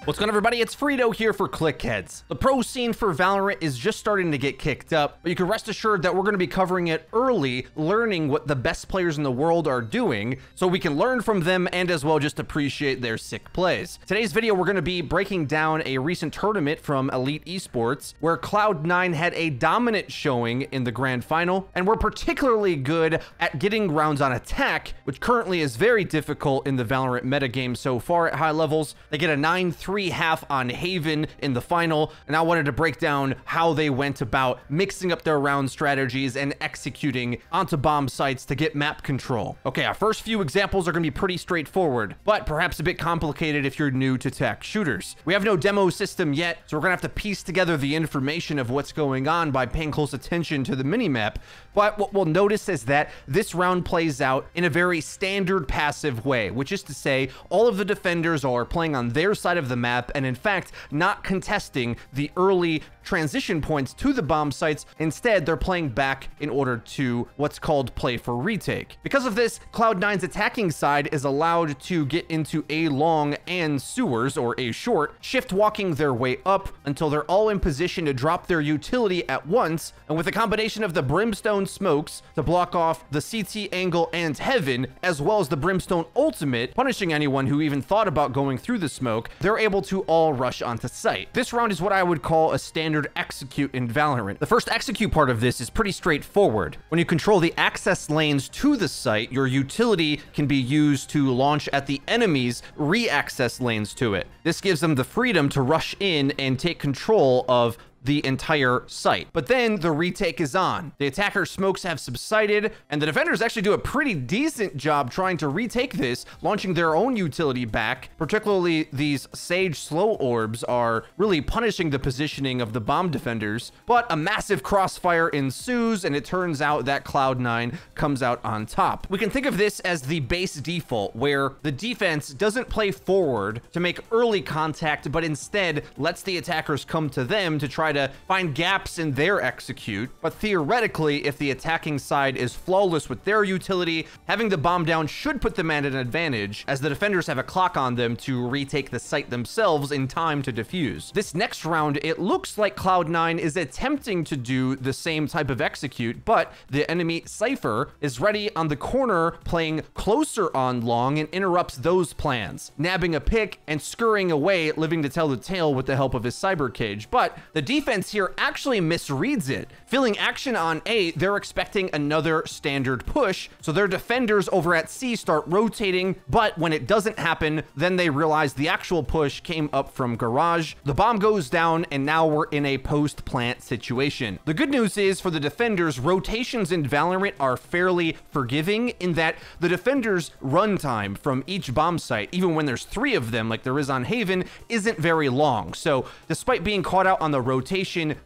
What's going on, everybody? It's Frito here for Clickheads. The pro scene for Valorant is just starting to get kicked up, but you can rest assured that we're going to be covering it early, learning what the best players in the world are doing, so we can learn from them and as well just appreciate their sick plays. Today's video, we're going to be breaking down a recent tournament from Elite Esports, where Cloud9 had a dominant showing in the grand final, and were particularly good at getting rounds on attack, which currently is very difficult in the Valorant metagame so far at high levels. They get a 9-3 half on Haven in the final, and I wanted to break down how they went about mixing up their round strategies and executing onto bomb sites to get map control. Okay, our first few examples are going to be pretty straightforward, but perhaps a bit complicated if you're new to tech shooters. We have no demo system yet, so we're going to have to piece together the information of what's going on by paying close attention to the minimap. But what we'll notice is that this round plays out in a very standard passive way, which is to say all of the defenders are playing on their side of the map and in fact not contesting the early transition points to the bomb sites. Instead, they're playing back in order to what's called play for retake. Because of this, Cloud9's attacking side is allowed to get into A long and sewers, or A short, shift walking their way up until they're all in position to drop their utility at once, and with a combination of the brimstone smokes to block off the CT angle and heaven, as well as the brimstone ultimate, punishing anyone who even thought about going through the smoke, they're able to all rush onto site. This round is what I would call a standard execute in Valorant. The first execute part of this is pretty straightforward. When you control the access lanes to the site, your utility can be used to launch at the enemy's re-access lanes to it. This gives them the freedom to rush in and take control of the entire site. But then the retake is on. The attacker smokes have subsided, and the defenders actually do a pretty decent job trying to retake this, launching their own utility back. Particularly these Sage slow orbs are really punishing the positioning of the bomb defenders. But a massive crossfire ensues, and it turns out that Cloud9 comes out on top. We can think of this as the base default, where the defense doesn't play forward to make early contact, but instead lets the attackers come to them to try to find gaps in their execute. But theoretically, if the attacking side is flawless with their utility, having the bomb down should put them at an advantage, as the defenders have a clock on them to retake the site themselves in time to defuse. This next round, it looks like Cloud9 is attempting to do the same type of execute, but the enemy Cypher is ready on the corner, playing closer on long, and interrupts those plans, nabbing a pick and scurrying away, living to tell the tale with the help of his cyber cage. But the defense here actually misreads it. Feeling action on A, they're expecting another standard push, so their defenders over at C start rotating, but when it doesn't happen, then they realize the actual push came up from garage. The bomb goes down, and now we're in a post-plant situation. The good news is, for the defenders, rotations in Valorant are fairly forgiving in that the defenders' runtime from each bomb site, even when there's 3 of them like there is on Haven, isn't very long. So despite being caught out on the rotation,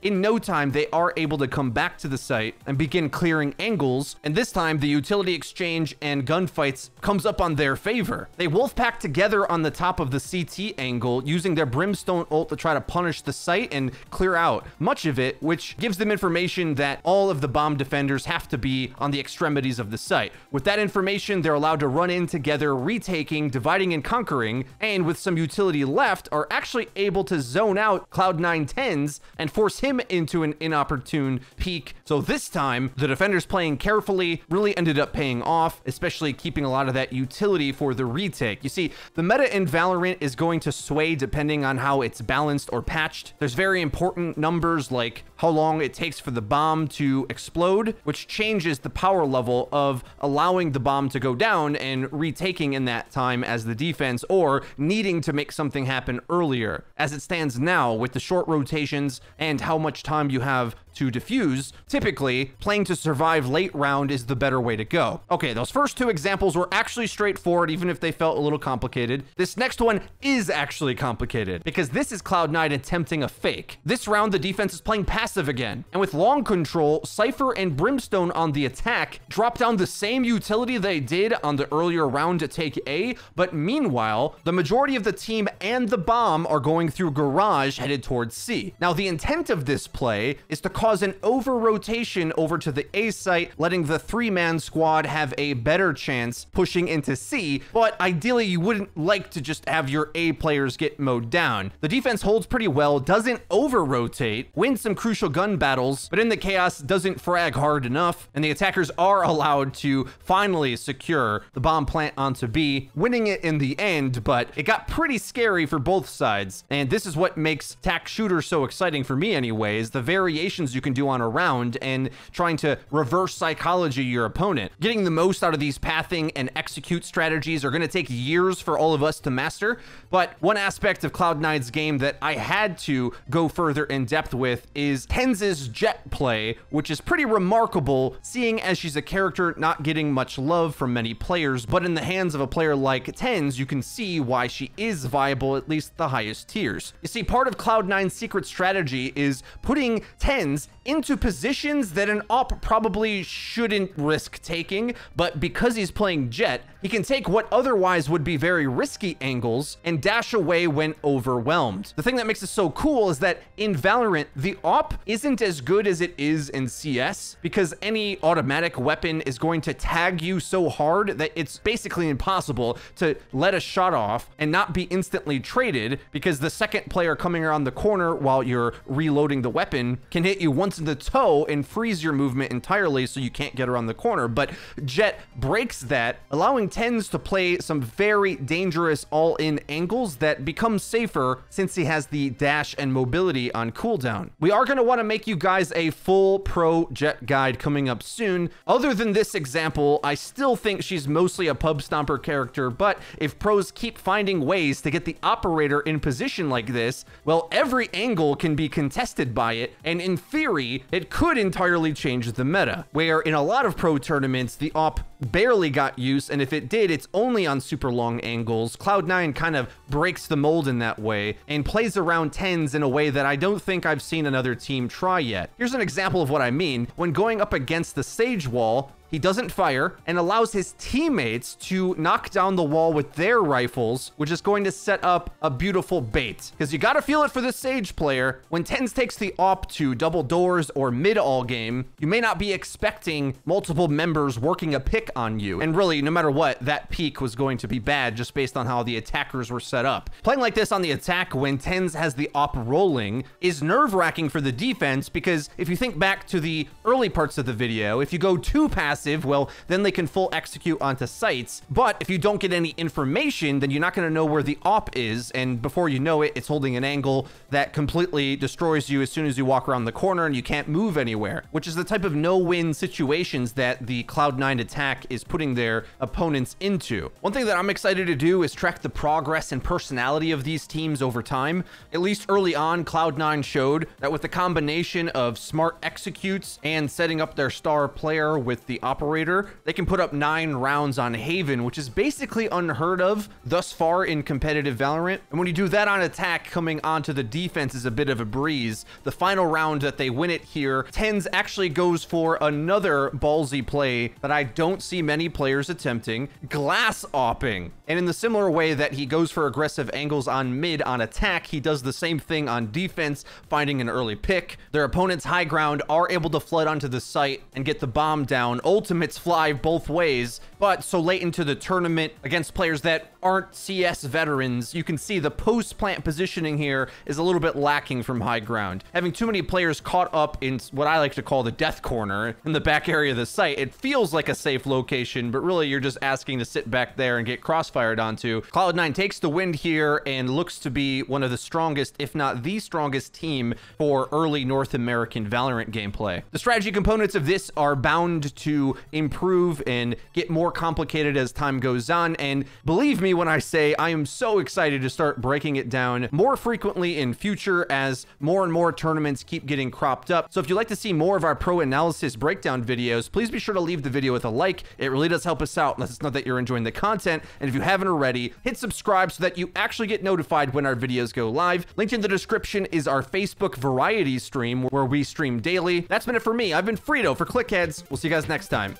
in no time they are able to come back to the site and begin clearing angles, and this time the utility exchange and gunfights comes up on their favor. They wolfpack together on the top of the CT angle, using their brimstone ult to try to punish the site and clear out much of it, which gives them information that all of the bomb defenders have to be on the extremities of the site. With that information, they're allowed to run in together, retaking, dividing and conquering, and with some utility left, are actually able to zone out Cloud9 10s and force him into an inopportune peek. So this time, the defenders playing carefully really ended up paying off, especially keeping a lot of that utility for the retake. You see, the meta in Valorant is going to sway depending on how it's balanced or patched. There's very important numbers like how long it takes for the bomb to explode, which changes the power level of allowing the bomb to go down and retaking in that time as the defense, or needing to make something happen earlier. As it stands now, with the short rotations and how much time you have to defuse, typically playing to survive late round is the better way to go. Okay, those first 2 examples were actually straightforward, even if they felt a little complicated. This next one is actually complicated, because this is Cloud9 attempting a fake. This round, the defense is playing passive again, and with long control, Cypher and Brimstone on the attack drop down the same utility they did on the earlier round to take A, but meanwhile, the majority of the team and the bomb are going through garage headed towards C. Now, the intent of this play is to call cause an over-rotation over to the A site, letting the 3-man squad have a better chance pushing into C, but ideally you wouldn't like to just have your A players get mowed down. The defense holds pretty well, doesn't over-rotate, wins some crucial gun battles, but in the chaos doesn't frag hard enough, and the attackers are allowed to finally secure the bomb plant onto B, winning it in the end, but it got pretty scary for both sides, and this is what makes TAC Shooter so exciting for me anyways, the variations you can do on a round and trying to reverse psychology your opponent. Getting the most out of these pathing and execute strategies are going to take years for all of us to master, but one aspect of Cloud9's game that I had to go further in depth with is TenZ's jet play, which is pretty remarkable seeing as she's a character not getting much love from many players, but in the hands of a player like TenZ, you can see why she is viable at least the highest tiers. You see, part of Cloud9's secret strategy is putting TenZ into positions that an op probably shouldn't risk taking, but because he's playing jet, he can take what otherwise would be very risky angles and dash away when overwhelmed. The thing that makes it so cool is that in Valorant, the op isn't as good as it is in CS because any automatic weapon is going to tag you so hard that it's basically impossible to let a shot off and not be instantly traded, because the second player coming around the corner while you're reloading the weapon can hit you once in the toe and freeze your movement entirely so you can't get around the corner. But Jet breaks that, allowing TenZ to play some very dangerous all-in angles that become safer since he has the dash and mobility on cooldown. We are going to want to make you guys a full pro Jet guide coming up soon. Other than this example, I still think she's mostly a pub stomper character, but if pros keep finding ways to get the operator in position like this, well, every angle can be contested by it, and in theory, it could entirely change the meta, where in a lot of pro tournaments, the op barely got use, and if it did, it's only on super long angles. Cloud9 kind of breaks the mold in that way and plays around TenZ in a way that I don't think I've seen another team try yet. Here's an example of what I mean. When going up against the Sage wall, he doesn't fire and allows his teammates to knock down the wall with their rifles, which is going to set up a beautiful bait. Because you gotta feel it for the Sage player. When TenZ takes the op to double doors or mid all game, you may not be expecting multiple members working a pick on you. And really, no matter what, that peek was going to be bad just based on how the attackers were set up. Playing like this on the attack when TenZ has the op rolling is nerve-wracking for the defense, because if you think back to the early parts of the video, if you go too passive, well, then they can full execute onto sites. But if you don't get any information, then you're not going to know where the op is, and before you know it, it's holding an angle that completely destroys you as soon as you walk around the corner and you can't move anywhere, which is the type of no-win situations that the Cloud9 attack is putting their opponents into. One thing that I'm excited to do is track the progress and personality of these teams over time. At least early on, Cloud9 showed that with the combination of smart executes and setting up their star player with the operator, they can put up 9 rounds on Haven, which is basically unheard of thus far in competitive Valorant. And when you do that on attack, coming onto the defense is a bit of a breeze. The final round that they win it here, TenZ actually goes for another ballsy play that I don't see many players attempting, glass opping. And in the similar way that he goes for aggressive angles on mid on attack, he does the same thing on defense, finding an early pick. Their opponent's high ground are able to flood onto the site and get the bomb down. Ultimates fly both ways, but so late into the tournament against players that aren't CS veterans, you can see the post-plant positioning here is a little bit lacking from high ground. Having too many players caught up in what I like to call the death corner in the back area of the site, it feels like a safe location, but really you're just asking to sit back there and get crossfired onto. Cloud9 takes the win here and looks to be one of the strongest, if not the strongest team for early North American Valorant gameplay. The strategy components of this are bound to improve and get more complicated as time goes on, and believe me when I say I am so excited to start breaking it down more frequently in future as more and more tournaments keep getting cropped up. So if you'd like to see more of our pro analysis breakdown videos, please be sure to leave the video with a like. It really does help us out. Let us know that you're enjoying the content, and if you haven't already, hit subscribe so that you actually get notified when our videos go live. Linked in the description is our Facebook variety stream where we stream daily. That's been it for me. I've been Frito for Clickheads. We'll see you guys next time.